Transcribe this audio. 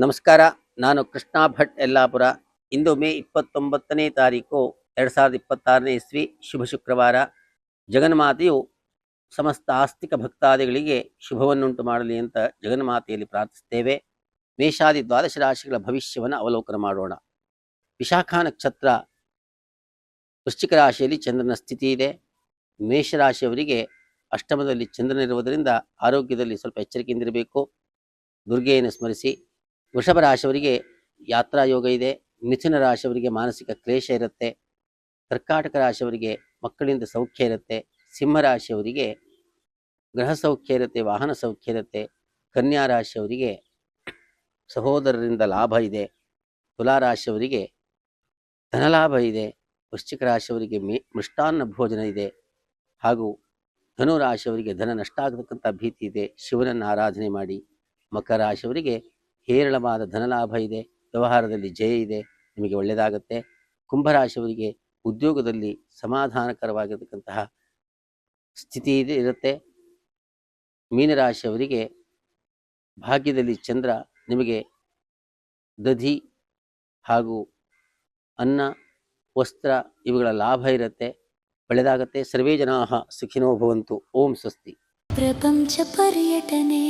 ನಮಸ್ಕಾರ. ನಾನು ಕೃಷ್ಣ ಭಟ್ ಯಲ್ಲಾಪುರ. ಇಂದು ಮೇ 29ನೇ ತಾರೀಕು 2026ನೇ ಇಸ್ವಿ, ಶುಭ ಶುಕ್ರವಾರ. ಜಗನ್ಮಾತೆಯು ಸಮಸ್ತ ಆಸ್ತಿಕ ಭಕ್ತಾದಿಗಳಿಗೆ ಶುಭವನ್ನುಂಟು ಮಾಡಲಿ ಅಂತ ಜಗನ್ಮಾತೆಯಲ್ಲಿ ಪ್ರಾರ್ಥಿಸ್ತೇವೆ. ಮೇಷಾದಿ ದ್ವಾದಶ ರಾಶಿಗಳ ಭವಿಷ್ಯವನ್ನು ಅವಲೋಕನ ಮಾಡೋಣ. ವಿಶಾಖ ನಕ್ಷತ್ರ ವೃಶ್ಚಿಕ ರಾಶಿಯಲ್ಲಿ ಚಂದ್ರನ ಸ್ಥಿತಿ ಇದೆ. ಮೇಷರಾಶಿಯವರಿಗೆ ಅಷ್ಟಮದಲ್ಲಿ ಚಂದ್ರನಿರುವುದರಿಂದ ಆರೋಗ್ಯದಲ್ಲಿ ಸ್ವಲ್ಪ ಎಚ್ಚರಿಕೆಯಿಂದಿರಬೇಕು. ದುರ್ಗೆಯನ್ನು ಸ್ಮರಿಸಿ. ವೃಷಭ ರಾಶಿಯವರಿಗೆ ಯಾತ್ರಾ ಯೋಗ ಇದೆ. ಮಿಥುನ ರಾಶಿಯವರಿಗೆ ಮಾನಸಿಕ ಕ್ಲೇಶ ಇರುತ್ತೆ. ಕರ್ಕಾಟಕ ರಾಶಿಯವರಿಗೆ ಮಕ್ಕಳಿಂದ ಸೌಖ್ಯ ಇರುತ್ತೆ. ಸಿಂಹ ರಾಶಿಯವರಿಗೆ ಗೃಹ ಸೌಖ್ಯ ಇರುತ್ತೆ, ವಾಹನ ಸೌಖ್ಯ ಇರುತ್ತೆ. ಕನ್ಯಾ ರಾಶಿಯವರಿಗೆ ಸಹೋದರರಿಂದ ಲಾಭ ಇದೆ. ತುಲಾ ರಾಶಿಯವರಿಗೆ ಧನಲಾಭ ಇದೆ. ವೃಶ್ಚಿಕ ರಾಶಿಯವರಿಗೆ ಮೃಷ್ಟಾನ್ನ ಭೋಜನ ಇದೆ. ಹಾಗೂ ಧನು ರಾಶಿಯವರಿಗೆ ಧನ ನಷ್ಟ ಆಗತಕ್ಕಂಥ ಭೀತಿ ಇದೆ. ಶಿವನನ್ನು ಆರಾಧನೆ ಮಾಡಿ. ಮಕರ ರಾಶಿಯವರಿಗೆ ಹೇರಳವಾದ ಧನಲಾಭ ಇದೆ. ವ್ಯವಹಾರದಲ್ಲಿ ಜಯ ಇದೆ, ನಿಮಗೆ ಒಳ್ಳೆಯದಾಗುತ್ತೆ. ಕುಂಭರಾಶಿಯವರಿಗೆ ಉದ್ಯೋಗದಲ್ಲಿ ಸಮಾಧಾನಕರವಾಗಿರತಕ್ಕಂತಹ ಸ್ಥಿತಿ ಇರುತ್ತೆ. ಮೀನರಾಶಿಯವರಿಗೆ ಭಾಗ್ಯದಲ್ಲಿ ಚಂದ್ರ ನಿಮಗೆ ದಧಿ ಹಾಗೂ ಅನ್ನ, ವಸ್ತ್ರ ಇವುಗಳ ಲಾಭ ಇರುತ್ತೆ, ಒಳ್ಳೆಯದಾಗುತ್ತೆ. ಸರ್ವೇ ಜನಾಃ ಸುಖಿನೋ ಭವಂತು. ಓಂ ಸ್ವಸ್ತಿ. ಪ್ರಪಂಚ ಪರ್ಯಟನೆ